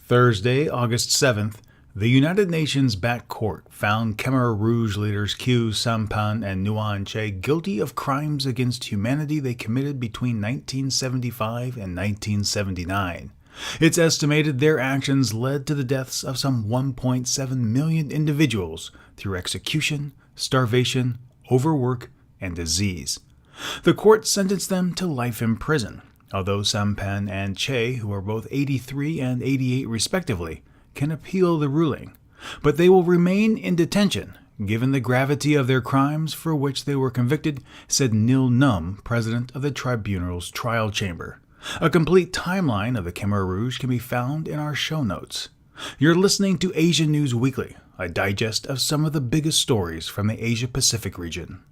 Thursday, August 7th, the United Nations-backed court found Khmer Rouge leaders Khieu Samphan and Nguyen Che guilty of crimes against humanity they committed between 1975 and 1979. It's estimated their actions led to the deaths of some 1.7 million individuals through execution, starvation, overwork, and disease. The court sentenced them to life in prison, although Samphan and Che, who are both 83 and 88 respectively, can appeal the ruling. But they will remain in detention, given the gravity of their crimes for which they were convicted, said Nil Num, president of the tribunal's trial chamber. A complete timeline of the Khmer Rouge can be found in our show notes. You're listening to Asia News Weekly, a digest of some of the biggest stories from the Asia-Pacific region.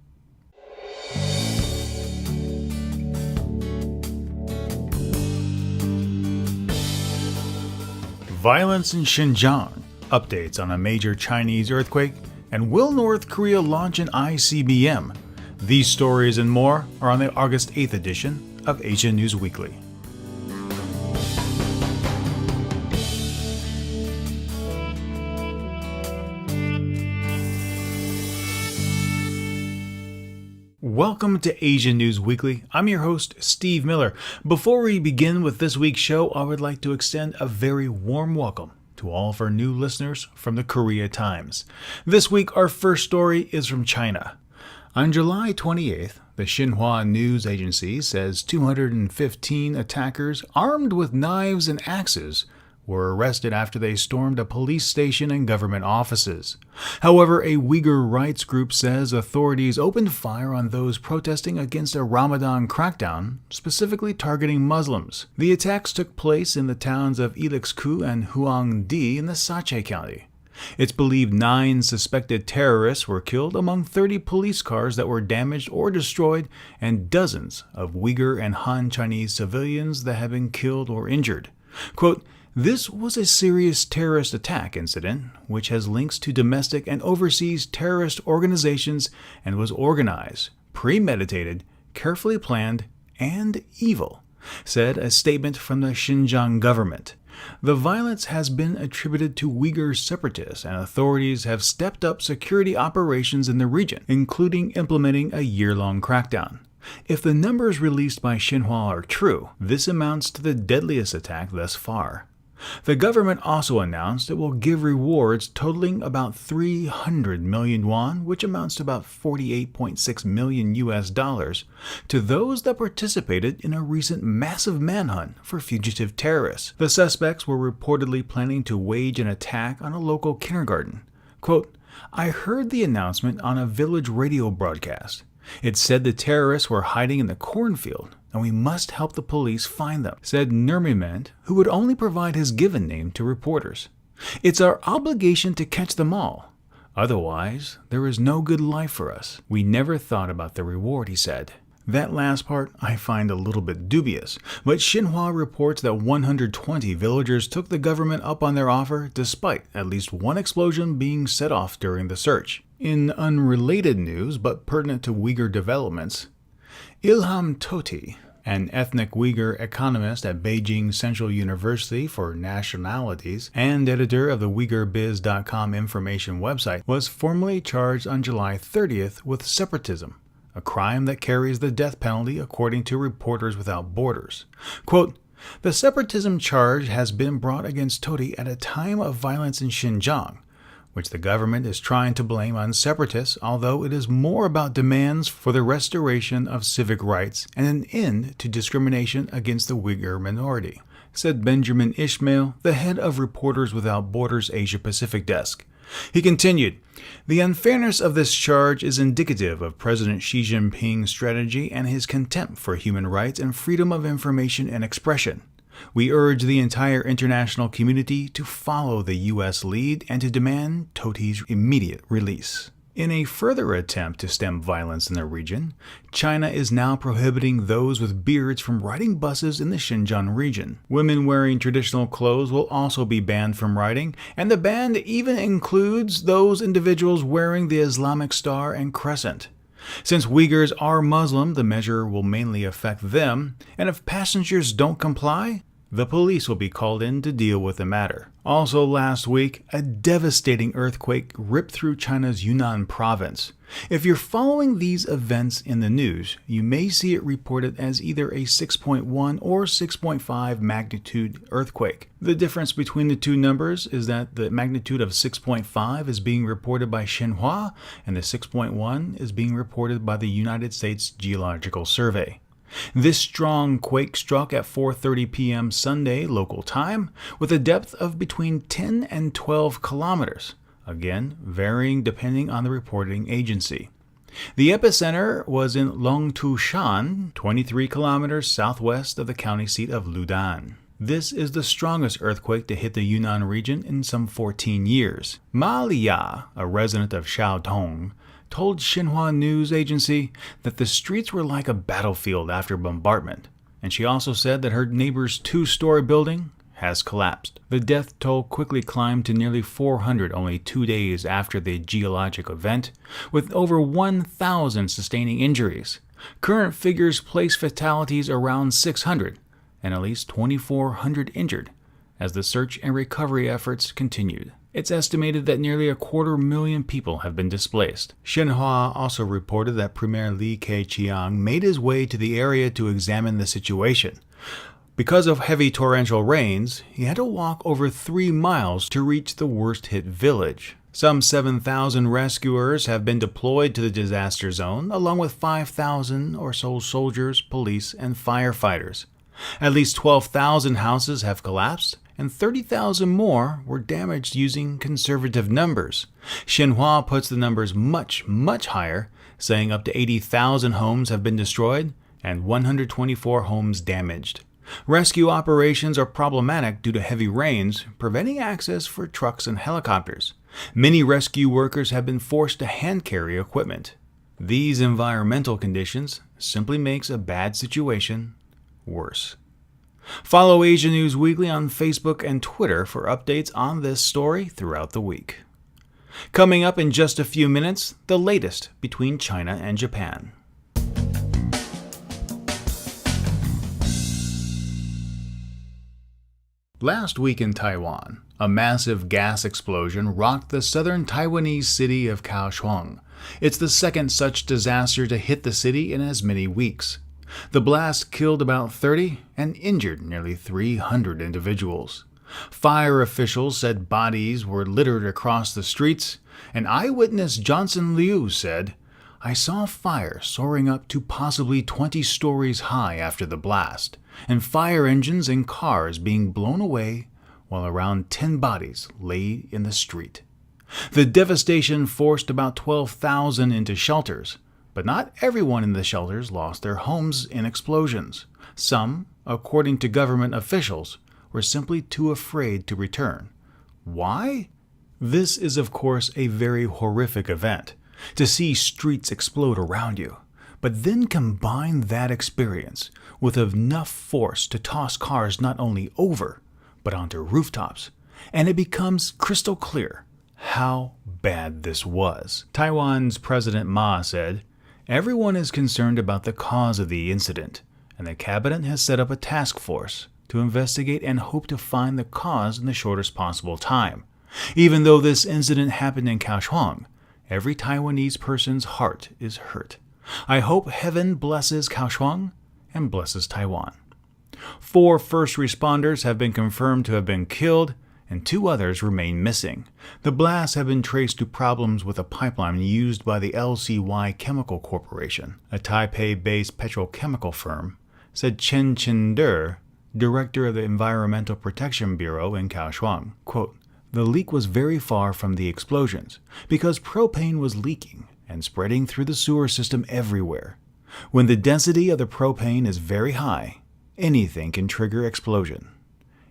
Violence in Xinjiang, updates on a major Chinese earthquake, and will North Korea launch an ICBM? These stories and more are on the August 8th edition of Asia News Weekly. Welcome to Asia News Weekly. I'm your host, Steve Miller. Before we begin with this week's show, I would like to extend a very warm welcome to all of our new listeners from the Korea Times. This week, our first story is from China. On July 28th, the Xinhua news agency says 215 attackers armed with knives and axes were arrested after they stormed a police station and government offices. However, a Uyghur rights group says authorities opened fire on those protesting against a Ramadan crackdown, specifically targeting Muslims. The attacks took place in the towns of Ilixku and Huangdi in the Sache County. It's believed 9 suspected terrorists were killed among 30 police cars that were damaged or destroyed, and dozens of Uyghur and Han Chinese civilians that have been killed or injured. Quote, "This was a serious terrorist attack incident, which has links to domestic and overseas terrorist organizations and was organized, premeditated, carefully planned, and evil," said a statement from the Xinjiang government. The violence has been attributed to Uyghur separatists, and authorities have stepped up security operations in the region, including implementing a year-long crackdown. If the numbers released by Xinhua are true, this amounts to the deadliest attack thus far. The government also announced it will give rewards totaling about 300 million won, which amounts to about 48.6 million US dollars, to those that participated in a recent massive manhunt for fugitive terrorists. The suspects were reportedly planning to wage an attack on a local kindergarten. Quote, "I heard the announcement on a village radio broadcast. It said the terrorists were hiding in the cornfield, and we must help the police find them," said Nurmiment, who would only provide his given name to reporters. "It's our obligation to catch them all. Otherwise, there is no good life for us. We never thought about the reward," he said. That last part I find a little bit dubious, but Xinhua reports that 120 villagers took the government up on their offer despite at least one explosion being set off during the search. In unrelated news but pertinent to Uyghur developments, Ilham Tohti, an ethnic Uyghur economist at Beijing Central University for Nationalities and editor of the UighurBiz.com information website, was formally charged on July 30th with separatism, a crime that carries the death penalty according to Reporters Without Borders. Quote, "The separatism charge has been brought against Tohti at a time of violence in Xinjiang, which the government is trying to blame on separatists, although it is more about demands for the restoration of civic rights and an end to discrimination against the Uyghur minority," said Benjamin Ishmael, the head of Reporters Without Borders Asia-Pacific desk. He continued, "The unfairness of this charge is indicative of President Xi Jinping's strategy and his contempt for human rights and freedom of information and expression. We urge the entire international community to follow the U.S. lead and to demand Tohti's immediate release." In a further attempt to stem violence in the region, China is now prohibiting those with beards from riding buses in the Xinjiang region. Women wearing traditional clothes will also be banned from riding, and the ban even includes those individuals wearing the Islamic star and crescent. Since Uyghurs are Muslim, the measure will mainly affect them, and if passengers don't comply, The police will be called in to deal with the matter. Also last week, a devastating earthquake ripped through China's Yunnan province. If you're following these events in the news, you may see it reported as either a 6.1 or 6.5 magnitude earthquake. The difference between the two numbers is that the magnitude of 6.5 is being reported by Xinhua and the 6.1 is being reported by the United States Geological Survey. This strong quake struck at 4:30 p.m. Sunday local time with a depth of between 10 and 12 kilometers, again varying depending on the reporting agency. The epicenter was in Longtushan, 23 kilometers southwest of the county seat of Ludan. This is the strongest earthquake to hit the Yunnan region in some 14 years. Ma Lia, a resident of Shaotong, told Xinhua news agency that the streets were like a battlefield after bombardment, and she also said that her neighbor's 2-story building has collapsed. The death toll quickly climbed to nearly 400 only 2 days after the geologic event, with over 1,000 sustaining injuries. Current figures place fatalities around 600 and at least 2,400 injured as the search and recovery efforts continued. It's estimated that nearly 250,000 people have been displaced. Xinhua also reported that Premier Li Keqiang made his way to the area to examine the situation. Because of heavy torrential rains, he had to walk over 3 miles to reach the worst-hit village. Some 7,000 rescuers have been deployed to the disaster zone, along with 5,000 or so soldiers, police, and firefighters. At least 12,000 houses have collapsed, and 30,000 more were damaged using conservative numbers. Xinhua puts the numbers much, much higher, saying up to 80,000 homes have been destroyed and 124 homes damaged. Rescue operations are problematic due to heavy rains, preventing access for trucks and helicopters. Many rescue workers have been forced to hand-carry equipment. These environmental conditions simply makes a bad situation worse. Follow Asia News Weekly on Facebook and Twitter for updates on this story throughout the week. Coming up in just a few minutes, the latest between China and Japan. Last week in Taiwan, a massive gas explosion rocked the southern Taiwanese city of Kaohsiung. It's the second such disaster to hit the city in as many weeks. The blast killed about 30 and injured nearly 300 individuals. Fire officials said bodies were littered across the streets, and eyewitness Johnson Liu said, "I saw fire soaring up to possibly 20 stories high after the blast, and fire engines and cars being blown away while around 10 bodies lay in the street." The devastation forced about 12,000 into shelters, but not everyone in the shelters lost their homes in explosions. Some, according to government officials, were simply too afraid to return. Why? This is, of course, a very horrific event, to see streets explode around you. But then combine that experience with enough force to toss cars not only over, but onto rooftops, and it becomes crystal clear how bad this was. Taiwan's President Ma said, "Everyone is concerned about the cause of the incident, and the cabinet has set up a task force to investigate and hope to find the cause in the shortest possible time. Even though this incident happened in Kaohsiung, every Taiwanese person's heart is hurt. I hope heaven blesses Kaohsiung and blesses Taiwan." 4 first responders have been confirmed to have been killed, and 2 others remain missing. The blasts have been traced to problems with a pipeline used by the LCY Chemical Corporation, a Taipei-based petrochemical firm, said Chen Chen-der, director of the Environmental Protection Bureau in Kaohsiung. Quote, "The leak was very far from the explosions because propane was leaking and spreading through the sewer system everywhere. When the density of the propane is very high, anything can trigger explosion.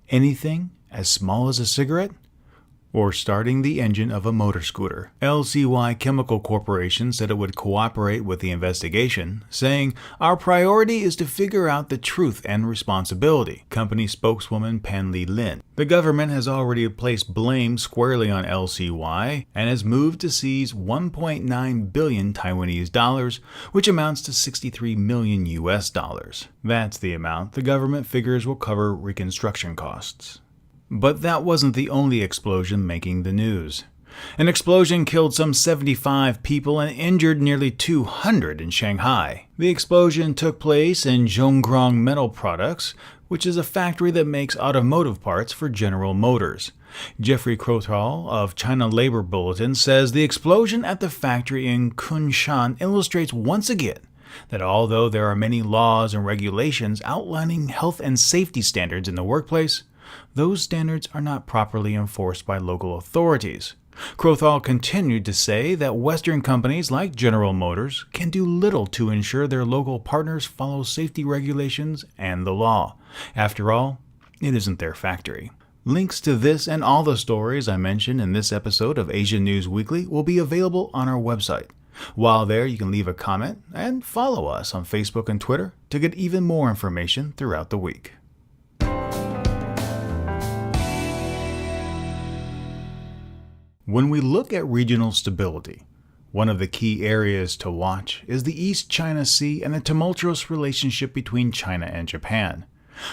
Anything as small as a cigarette or starting the engine of a motor scooter. LCY Chemical Corporation said it would cooperate with the investigation, saying, "Our priority is to figure out the truth and responsibility," company spokeswoman Pan Li Lin. The government has already placed blame squarely on LCY and has moved to seize 1.9 billion Taiwanese dollars, which amounts to 63 million US dollars. That's the amount the government figures will cover reconstruction costs. But that wasn't the only explosion making the news. An explosion killed some 75 people and injured nearly 200 in Shanghai. The explosion took place in Zhonggrong Metal Products, which is a factory that makes automotive parts for General Motors. Jeffrey Crothall of China Labor Bulletin says the explosion at the factory in Kunshan illustrates once again that although there are many laws and regulations outlining health and safety standards in the workplace, those standards are not properly enforced by local authorities. Crothall continued to say that Western companies like General Motors can do little to ensure their local partners follow safety regulations and the law. After all, it isn't their factory. Links to this and all the stories I mentioned in this episode of Asia News Weekly will be available on our website. While there, you can leave a comment and follow us on Facebook and Twitter to get even more information throughout the week. When we look at regional stability, one of the key areas to watch is the East China Sea and the tumultuous relationship between China and Japan.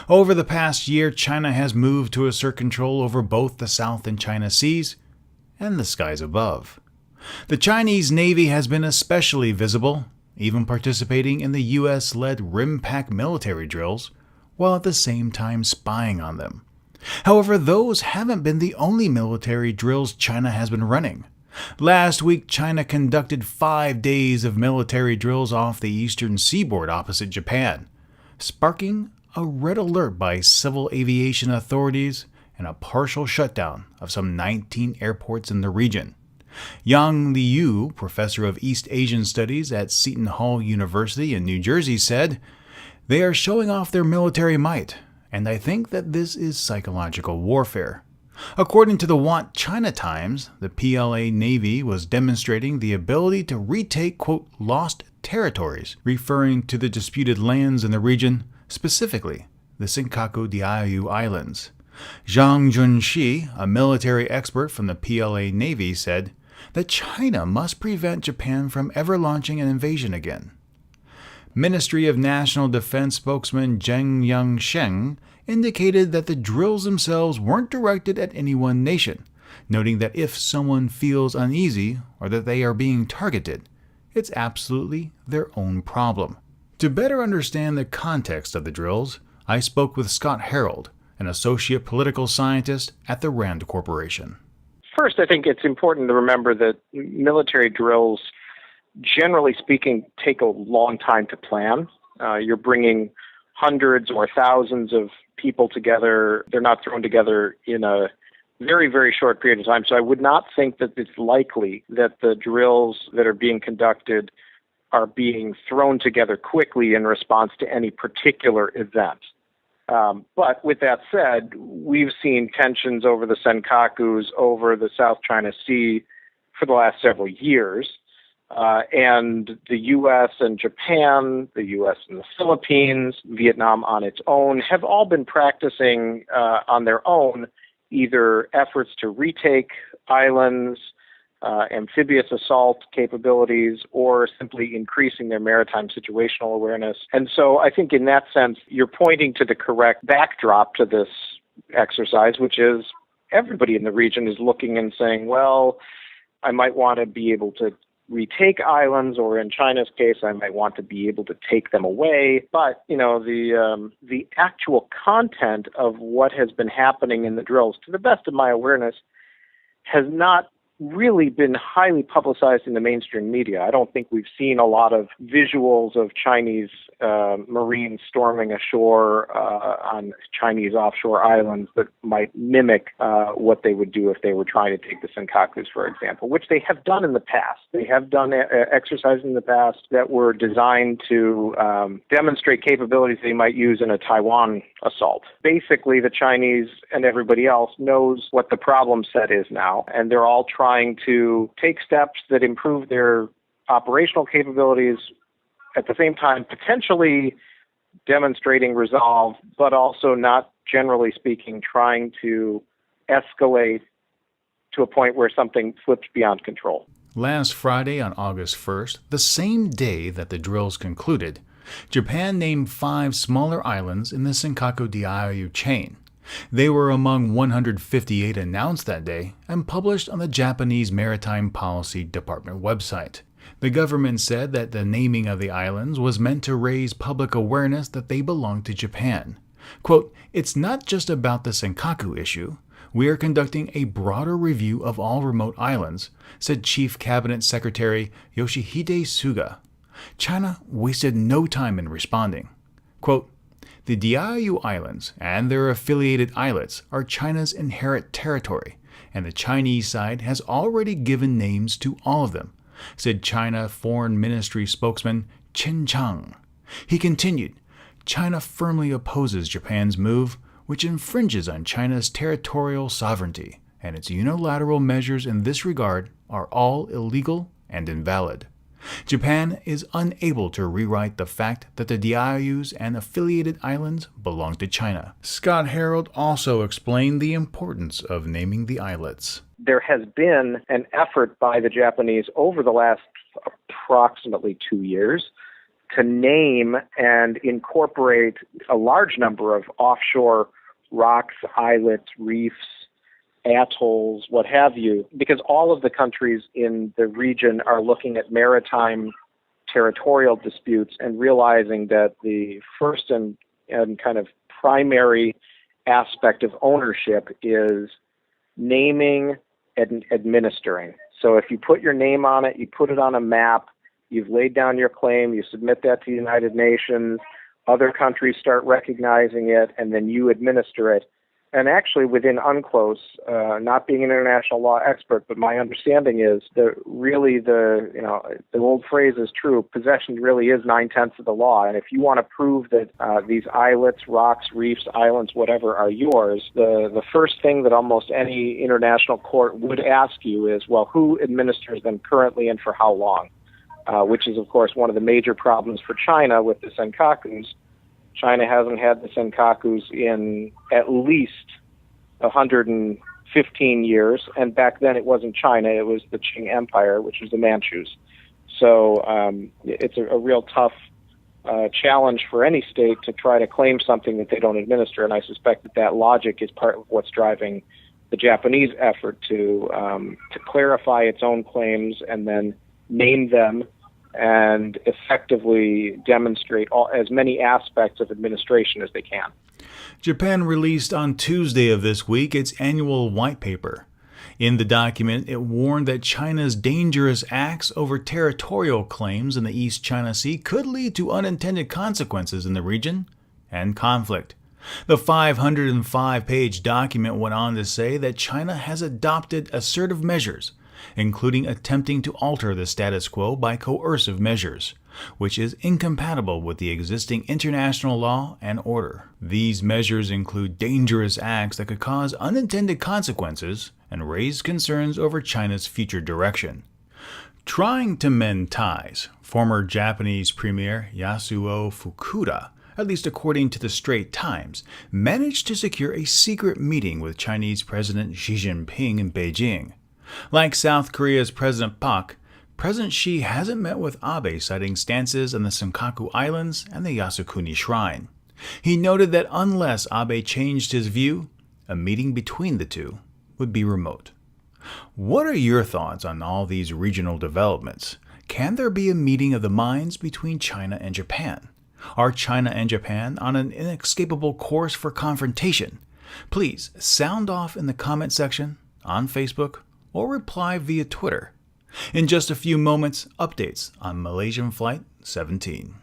Over the past year, China has moved to assert control over both the South and China Seas and the skies above. The Chinese Navy has been especially visible, even participating in the U.S.-led RIMPAC military drills, while at the same time spying on them. However, those haven't been the only military drills China has been running. Last week, China conducted 5 days of military drills off the eastern seaboard opposite Japan, sparking a red alert by civil aviation authorities and a partial shutdown of some 19 airports in the region. Yang Liu, professor of East Asian Studies at Seton Hall University in New Jersey, said, "They are showing off their military might, and I think that this is psychological warfare." According to the Want China Times, the PLA Navy was demonstrating the ability to retake, quote, lost territories, referring to the disputed lands in the region, specifically the Senkaku Diaoyu Islands. Zhang Junshi, a military expert from the PLA Navy, said that China must prevent Japan from ever launching an invasion again. Ministry of National Defense spokesman Zheng Yangsheng indicated that the drills themselves weren't directed at any one nation, noting that if someone feels uneasy or that they are being targeted, it's absolutely their own problem. To better understand the context of the drills, I spoke with Scott Harold, an associate political scientist at the RAND Corporation. First, I think it's important to remember that military drills, generally speaking, take a long time to plan. You're bringing hundreds or thousands of people together. They're not thrown together in a very, very short period of time. So I would not think that it's likely that the drills that are being conducted are being thrown together quickly in response to any particular event. But with that said, we've seen tensions over the Senkakus, over the South China Sea for the last several years. And the U.S. and Japan, the U.S. and the Philippines, Vietnam on its own, have all been practicing on their own either efforts to retake islands, amphibious assault capabilities, or simply increasing their maritime situational awareness. And so I think in that sense, you're pointing to the correct backdrop to this exercise, which is everybody in the region is looking and saying, well, I might want to be able to retake islands, or in China's case, I might want to be able to take them away. But, you know, the actual content of what has been happening in the drills, to the best of my awareness, has not really been highly publicized in the mainstream media. I don't think we've seen a lot of visuals of Chinese Marines storming ashore on Chinese offshore islands that might mimic what they would do if they were trying to take the Senkakus, for example, which they have done in the past. They have done exercises in the past that were designed to demonstrate capabilities they might use in a Taiwan assault. Basically, the Chinese and everybody else knows what the problem set is now, and they're all trying to take steps that improve their operational capabilities, at the same time potentially demonstrating resolve, but also not, generally speaking, trying to escalate to a point where something flips beyond control. Last Friday on August 1st, the same day that the drills concluded, Japan named 5 smaller islands in the Senkaku Diaoyu chain. They were among 158 announced that day and published on the Japanese Maritime Policy Department website. The government said that the naming of the islands was meant to raise public awareness that they belong to Japan. Quote, "It's not just about the Senkaku issue. We are conducting a broader review of all remote islands," said Chief Cabinet Secretary Yoshihide Suga. China wasted no time in responding. Quote, "The Diaoyu Islands and their affiliated islets are China's inherent territory, and the Chinese side has already given names to all of them," said China Foreign Ministry spokesman Xinjang. He continued, "China firmly opposes Japan's move, which infringes on China's territorial sovereignty, and its unilateral measures in this regard are all illegal and invalid. Japan is unable to rewrite the fact that the Diaoyus and affiliated islands belong to China." Scott Harold also explained the importance of naming the islets. There has been an effort by the Japanese over the last approximately 2 years to name and incorporate a large number of offshore rocks, islets, reefs, atolls, what have you, because all of the countries in the region are looking at maritime territorial disputes and realizing that the first and kind of primary aspect of ownership is naming and administering. So if you put your name on it, you put it on a map, you've laid down your claim, you submit that to the United Nations, other countries start recognizing it, and then you administer it. And actually, within UNCLOS, not being an international law expert, but my understanding is that really the old phrase is true. Possession really is 9/10 of the law. And if you want to prove that these islets, rocks, reefs, islands, whatever, are yours, the first thing that almost any international court would ask you is, well, who administers them currently and for how long? Which is, of course, one of the major problems for China with the Senkakus. China hasn't had the Senkakus in at least 115 years, and back then it wasn't China, it was the Qing Empire, which was the Manchus. So it's a real tough challenge for any state to try to claim something that they don't administer, and I suspect that logic is part of what's driving the Japanese effort to clarify its own claims and then name them and effectively demonstrate as many aspects of administration as they can. Japan released on Tuesday of this week its annual white paper. In the document, it warned that China's dangerous acts over territorial claims in the East China Sea could lead to unintended consequences in the region and conflict. The 505-page document went on to say that China has adopted assertive measures, including attempting to alter the status quo by coercive measures, which is incompatible with the existing international law and order. These measures include dangerous acts that could cause unintended consequences and raise concerns over China's future direction. Trying to mend ties, former Japanese Premier Yasuo Fukuda, at least according to the Straits Times, managed to secure a secret meeting with Chinese President Xi Jinping in Beijing. Like South Korea's President Park, President Xi hasn't met with Abe, citing stances on the Senkaku Islands and the Yasukuni Shrine. He noted that unless Abe changed his view, a meeting between the two would be remote. What are your thoughts on all these regional developments? Can there be a meeting of the minds between China and Japan? Are China and Japan on an inescapable course for confrontation? Please sound off in the comment section on Facebook or reply via Twitter. In just a few moments, updates on Malaysian Flight 17.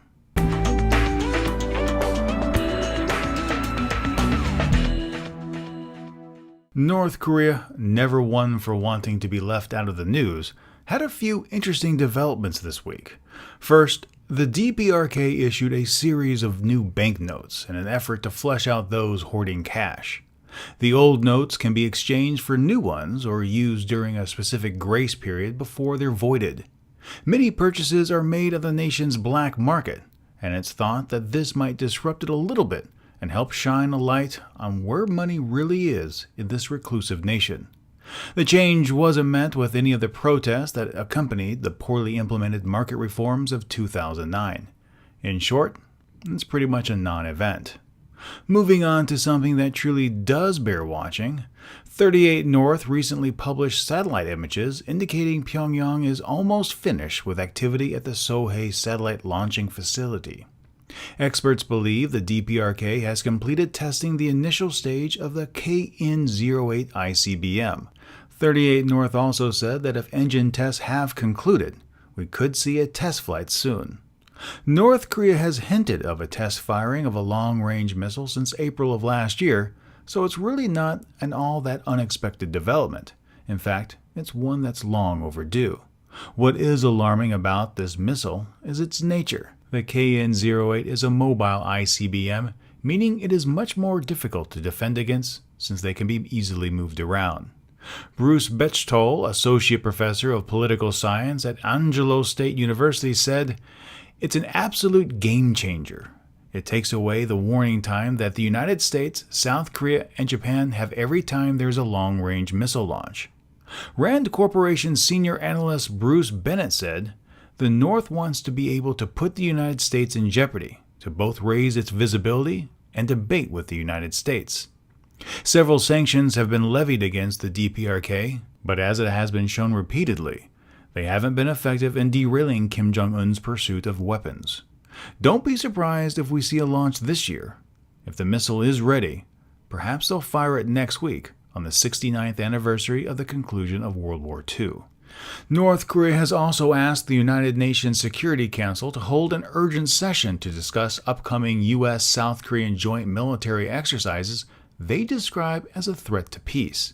North Korea, never one for wanting to be left out of the news, had a few interesting developments this week. First, the DPRK issued a series of new banknotes in an effort to flush out those hoarding cash. The old notes can be exchanged for new ones or used during a specific grace period before they're voided. Many purchases are made of the nation's black market, and it's thought that this might disrupt it a little bit and help shine a light on where money really is in this reclusive nation. The change wasn't met with any of the protests that accompanied the poorly implemented market reforms of 2009. In short, it's pretty much a non-event. Moving on to something that truly does bear watching, 38 North recently published satellite images indicating Pyongyang is almost finished with activity at the Sohae satellite launching facility. Experts believe the DPRK has completed testing the initial stage of the KN-08 ICBM. 38 North also said that if engine tests have concluded, we could see a test flight soon. North Korea has hinted of a test firing of a long-range missile since April of last year, so it's really not an all that unexpected development. In fact, it's one that's long overdue. What is alarming about this missile is its nature. The KN-08 is a mobile ICBM, meaning it is much more difficult to defend against since they can be easily moved around. Bruce Bechtold, associate professor of political science at Angelo State University, said, "It's an absolute game changer. It takes away the warning time that the United States, South Korea, and Japan have every time there's a long-range missile launch." Rand Corporation senior analyst Bruce Bennett said, "The North wants to be able to put the United States in jeopardy, to both raise its visibility and debate with the United States." Several sanctions have been levied against the DPRK, but as it has been shown repeatedly, they haven't been effective in derailing Kim Jong-un's pursuit of weapons. Don't be surprised if we see a launch this year. If the missile is ready, perhaps they'll fire it next week on the 69th anniversary of the conclusion of World War II. North Korea has also asked the United Nations Security Council to hold an urgent session to discuss upcoming U.S.-South Korean joint military exercises they describe as a threat to peace.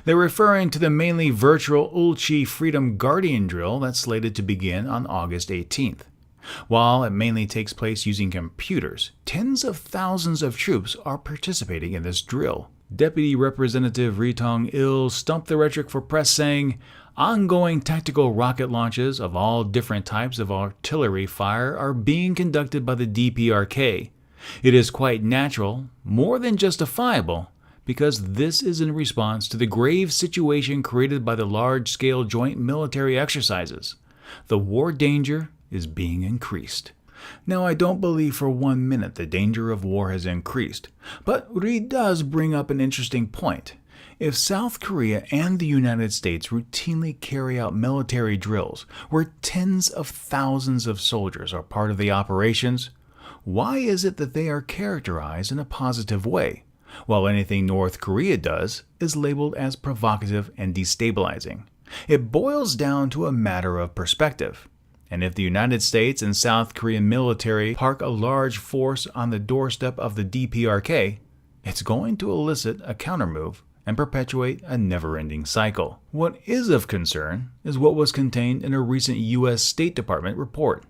They're referring to the mainly virtual Ulchi Freedom Guardian drill that's slated to begin on August 18th. While it mainly takes place using computers, tens of thousands of troops are participating in this drill. Deputy Representative Ritong Il stumped the rhetoric for press, saying, "Ongoing tactical rocket launches of all different types of artillery fire are being conducted by the DPRK. It is quite natural, more than justifiable, because this is in response to the grave situation created by the large-scale joint military exercises. The war danger is being increased." Now, I don't believe for 1 minute the danger of war has increased, but Ri does bring up an interesting point. If South Korea and the United States routinely carry out military drills where tens of thousands of soldiers are part of the operations, why is it that they are characterized in a positive way, while anything North Korea does is labeled as provocative and destabilizing? It boils down to a matter of perspective. And if the United States and South Korean military park a large force on the doorstep of the DPRK, it's going to elicit a countermove and perpetuate a never-ending cycle. What is of concern is what was contained in a recent U.S. State Department report.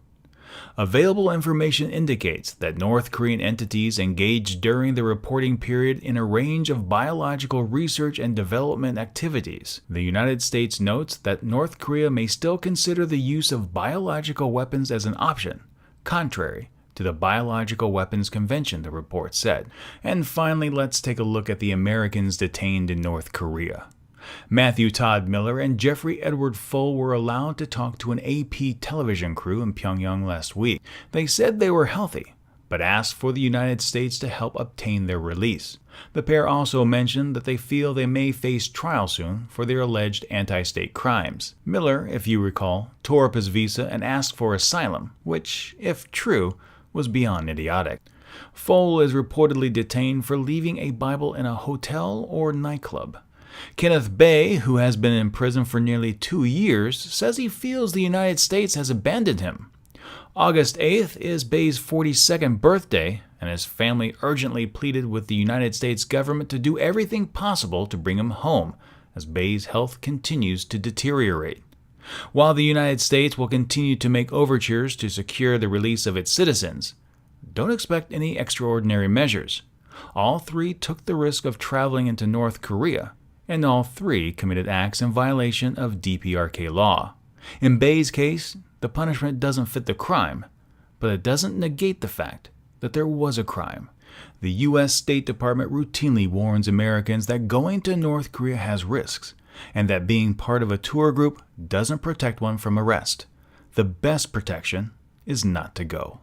Available information indicates that North Korean entities engaged during the reporting period in a range of biological research and development activities. The United States notes that North Korea may still consider the use of biological weapons as an option, contrary to the Biological Weapons Convention, the report said. And finally, let's take a look at the Americans detained in North Korea. Matthew Todd Miller and Jeffrey Edward Fole were allowed to talk to an AP television crew in Pyongyang last week. They said they were healthy, but asked for the United States to help obtain their release. The pair also mentioned that they feel they may face trial soon for their alleged anti-state crimes. Miller, if you recall, tore up his visa and asked for asylum, which, if true, was beyond idiotic. Fole is reportedly detained for leaving a Bible in a hotel or nightclub. Kenneth Bay, who has been in prison for nearly 2 years, says he feels the United States has abandoned him. August 8th is Bay's 42nd birthday, and his family urgently pleaded with the United States government to do everything possible to bring him home, as Bay's health continues to deteriorate. While the United States will continue to make overtures to secure the release of its citizens, don't expect any extraordinary measures. All three took the risk of traveling into North Korea, and all three committed acts in violation of DPRK law. In Bay's case, the punishment doesn't fit the crime, but it doesn't negate the fact that there was a crime. The U.S. State Department routinely warns Americans that going to North Korea has risks, and that being part of a tour group doesn't protect one from arrest. The best protection is not to go.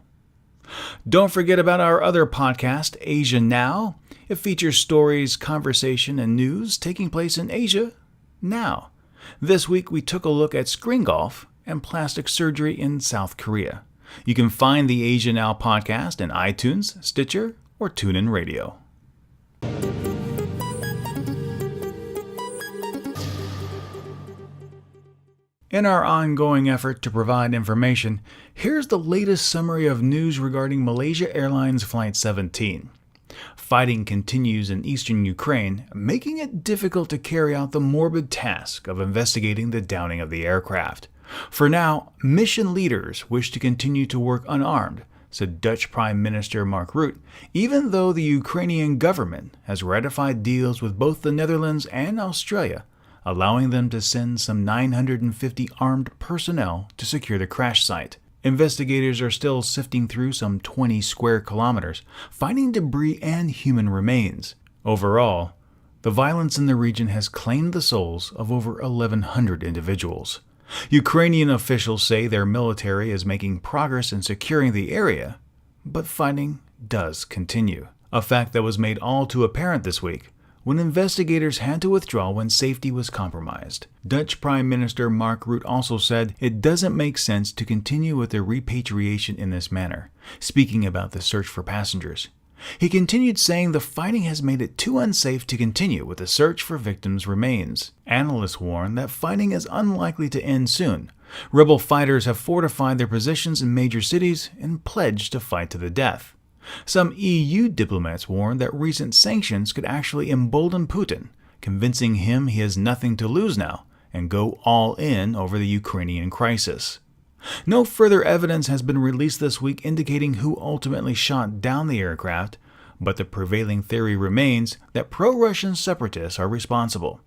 Don't forget about our other podcast, Asia Now. It features stories, conversation, and news taking place in Asia now. This week we took a look at screen golf and plastic surgery in South Korea. You can find the Asia Now podcast in iTunes, Stitcher, or TuneIn Radio. In our ongoing effort to provide information, here's the latest summary of news regarding Malaysia Airlines Flight 17. Fighting continues in eastern Ukraine, making it difficult to carry out the morbid task of investigating the downing of the aircraft. For now, mission leaders wish to continue to work unarmed, said Dutch Prime Minister Mark Rutte, even though the Ukrainian government has ratified deals with both the Netherlands and Australia, allowing them to send some 950 armed personnel to secure the crash site. Investigators are still sifting through some 20 square kilometers, finding debris and human remains. Overall, the violence in the region has claimed the souls of over 1,100 individuals. Ukrainian officials say their military is making progress in securing the area, but fighting does continue, a fact that was made all too apparent this week when investigators had to withdraw when safety was compromised. Dutch Prime Minister Mark Rutte also said it doesn't make sense to continue with the repatriation in this manner, speaking about the search for passengers. He continued saying the fighting has made it too unsafe to continue with the search for victims' remains. Analysts warn that fighting is unlikely to end soon. Rebel fighters have fortified their positions in major cities and pledged to fight to the death. Some EU diplomats warned that recent sanctions could actually embolden Putin, convincing him he has nothing to lose now and go all in over the Ukrainian crisis. No further evidence has been released this week indicating who ultimately shot down the aircraft, but the prevailing theory remains that pro-Russian separatists are responsible.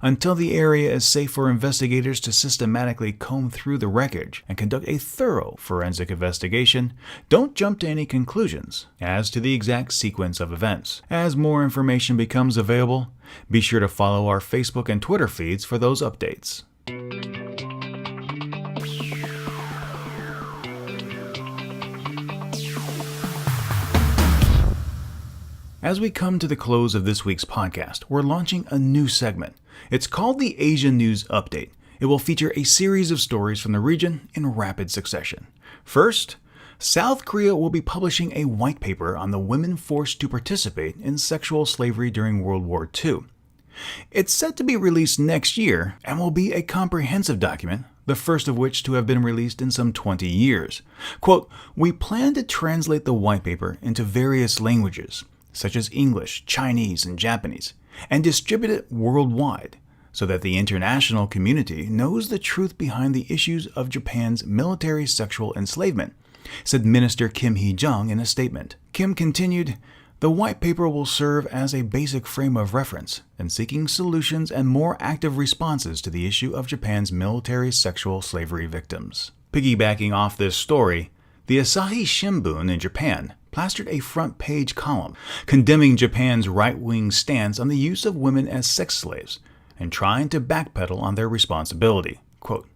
Until the area is safe for investigators to systematically comb through the wreckage and conduct a thorough forensic investigation, don't jump to any conclusions as to the exact sequence of events. As more information becomes available, be sure to follow our Facebook and Twitter feeds for those updates. As we come to the close of this week's podcast, we're launching a new segment. It's called the Asia News Update. It will feature a series of stories from the region in rapid succession. First, South Korea will be publishing a white paper on the women forced to participate in sexual slavery during World War II. It's set to be released next year and will be a comprehensive document, the first of which to have been released in some 20 years. Quote, "We plan to translate the white paper into various languages, such as English, Chinese, and Japanese, and distribute it worldwide so that the international community knows the truth behind the issues of Japan's military sexual enslavement," said Minister Kim Hee-jung in a statement. Kim continued, "The white paper will serve as a basic frame of reference in seeking solutions and more active responses to the issue of Japan's military sexual slavery victims." Piggybacking off this story, the Asahi Shimbun in Japan plastered a front-page column condemning Japan's right-wing stance on the use of women as sex slaves and trying to backpedal on their responsibility. Quote,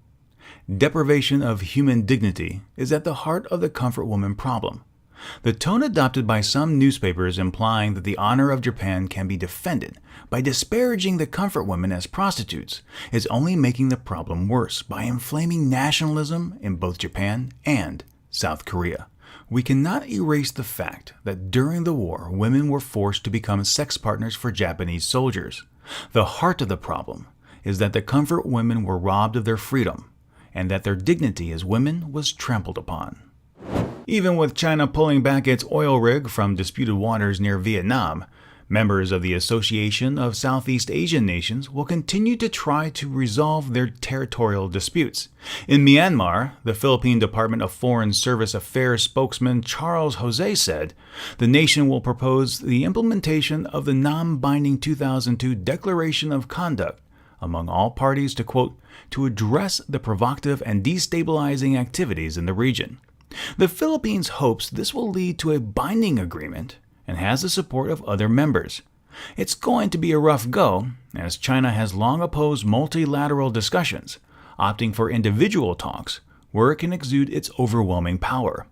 "Deprivation of human dignity is at the heart of the comfort woman problem. The tone adopted by some newspapers implying that the honor of Japan can be defended by disparaging the comfort women as prostitutes is only making the problem worse by inflaming nationalism in both Japan and South Korea. We cannot erase the fact that during the war, women were forced to become sex partners for Japanese soldiers. The heart of the problem is that the comfort women were robbed of their freedom, and that their dignity as women was trampled upon. Even with China pulling back its oil rig from disputed waters near Vietnam, members of the Association of Southeast Asian Nations will continue to try to resolve their territorial disputes. In Myanmar, the Philippine Department of Foreign Service Affairs spokesman Charles Jose said the nation will propose the implementation of the non-binding 2002 Declaration of Conduct among all parties to, quote, to address the provocative and destabilizing activities in the region. The Philippines hopes this will lead to a binding agreement and has the support of other members. It's going to be a rough go, as China has long opposed multilateral discussions, opting for individual talks where it can exude its overwhelming power.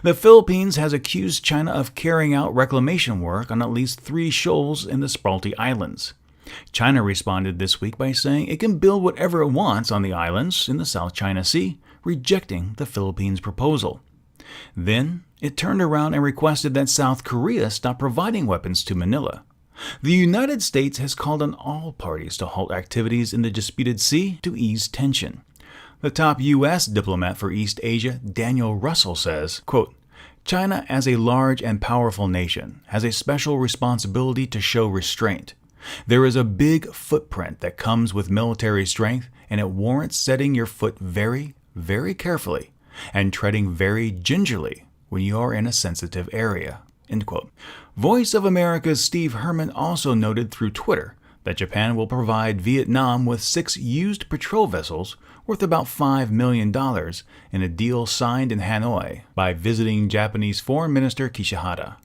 The Philippines has accused China of carrying out reclamation work on at least 3 shoals in the Spratly Islands. China responded this week by saying it can build whatever it wants on the islands in the South China Sea, rejecting the Philippines' proposal. Then, it turned around and requested that South Korea stop providing weapons to Manila. The United States has called on all parties to halt activities in the disputed sea to ease tension. The top U.S. diplomat for East Asia, Daniel Russell, says, quote, China, as a large and powerful nation, has a special responsibility to show restraint. There is a big footprint that comes with military strength, and it warrants setting your foot very, very carefully and treading very gingerly when you are in a sensitive area, end quote. Voice of America's Steve Herman also noted through Twitter that Japan will provide Vietnam with 6 used patrol vessels worth about $5 million in a deal signed in Hanoi by visiting Japanese Foreign Minister Kishihara.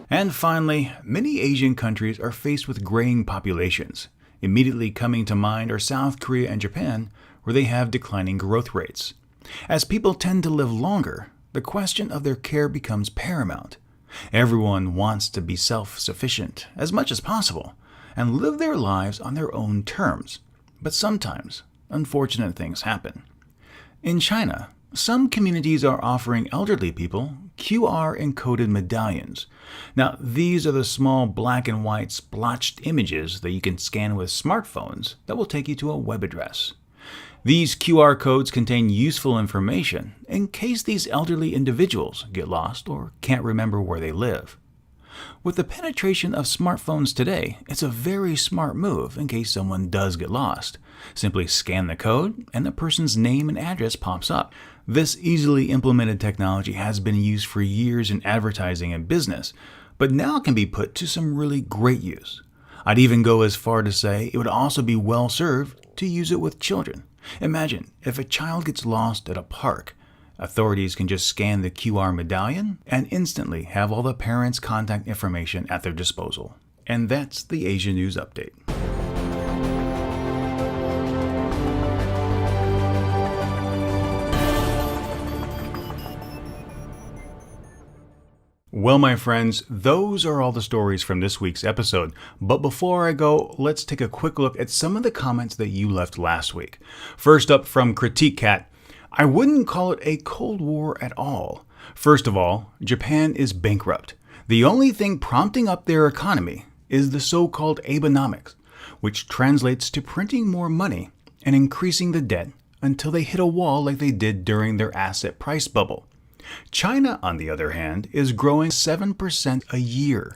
And finally, many Asian countries are faced with graying populations. Immediately coming to mind are South Korea and Japan, where they have declining growth rates. As people tend to live longer, the question of their care becomes paramount. Everyone wants to be self-sufficient as much as possible and live their lives on their own terms. But sometimes, unfortunate things happen. In China, some communities are offering elderly people QR-encoded medallions. Now, these are the small black and white splotched images that you can scan with smartphones that will take you to a web address. These QR codes contain useful information in case these elderly individuals get lost or can't remember where they live. With the penetration of smartphones today, it's a very smart move in case someone does get lost. Simply scan the code and the person's name and address pops up. This easily implemented technology has been used for years in advertising and business, but now it can be put to some really great use. I'd even go as far to say it would also be well served to use it with children. Imagine if a child gets lost at a park. Authorities can just scan the QR medallion and instantly have all the parents' contact information at their disposal. And that's the Asia News Update. Well, my friends, those are all the stories from this week's episode. But before I go, let's take a quick look at some of the comments that you left last week. First up from Critique Cat, I wouldn't call it a Cold War at all. First of all, Japan is bankrupt. The only thing prompting up their economy is the so-called Abenomics, which translates to printing more money and increasing the debt until they hit a wall like they did during their asset price bubble. China, on the other hand, is growing 7% a year.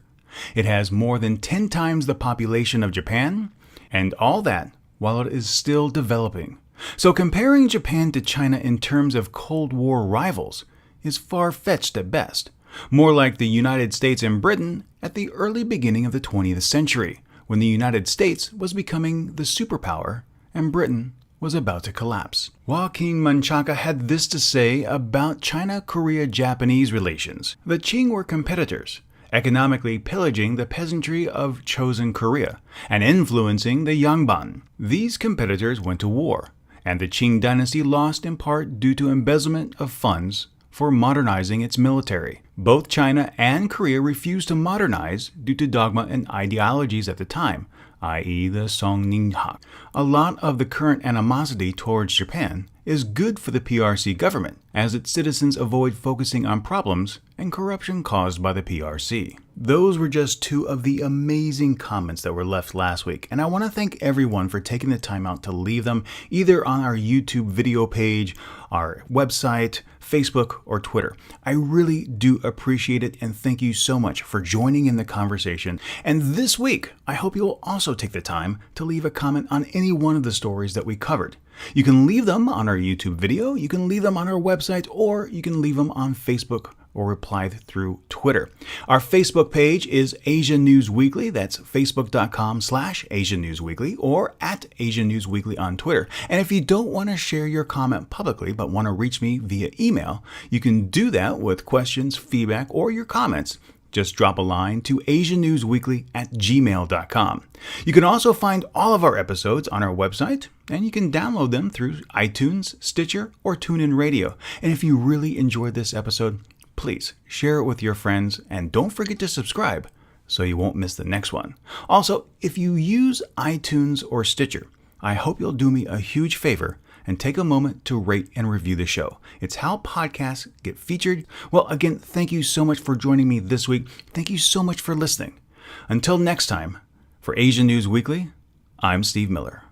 It has more than 10 times the population of Japan, and all that while it is still developing. So comparing Japan to China in terms of Cold War rivals is far-fetched at best. More like the United States and Britain at the early beginning of the 20th century, when the United States was becoming the superpower and Britain was about to collapse. Joaquin Menchaca had this to say about China-Korea-Japanese relations. The Qing were competitors, economically pillaging the peasantry of Chosen Korea and influencing the Yangban. These competitors went to war, and the Qing dynasty lost in part due to embezzlement of funds for modernizing its military. Both China and Korea refused to modernize due to dogma and ideologies at the time, i.e. the Songninhak. A lot of the current animosity towards Japan is good for the PRC government, as its citizens avoid focusing on problems and corruption caused by the PRC. Those were just two of the amazing comments that were left last week, and I want to thank everyone for taking the time out to leave them either on our YouTube video page, our website, Facebook, or Twitter. I really do appreciate it, and thank you so much for joining in the conversation. And this week, I hope you will also take the time to leave a comment on any one of the stories that we covered. You can leave them on our YouTube video, you can leave them on our website, or you can leave them on Facebook or reply through Twitter. Our Facebook page is Asia News Weekly. That's facebook.com/Asia News Weekly or @Asia News Weekly on Twitter. And if you don't want to share your comment publicly but want to reach me via email, you can do that with questions, feedback, or your comments. Just drop a line to asianewsweekly@gmail.com. You can also find all of our episodes on our website, and you can download them through iTunes, Stitcher, or TuneIn Radio. And if you really enjoyed this episode, please share it with your friends, and don't forget to subscribe so you won't miss the next one. Also, if you use iTunes or Stitcher, I hope you'll do me a huge favor and take a moment to rate and review the show. It's how podcasts get featured. Well, again, thank you so much for joining me this week. Thank you so much for listening. Until next time, for Asia News Weekly, I'm Steve Miller.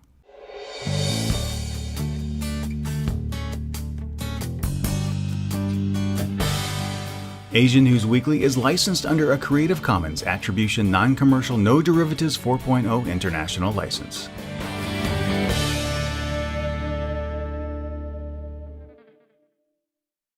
Asia News Weekly is licensed under a Creative Commons Attribution Non-Commercial No Derivatives 4.0 International License.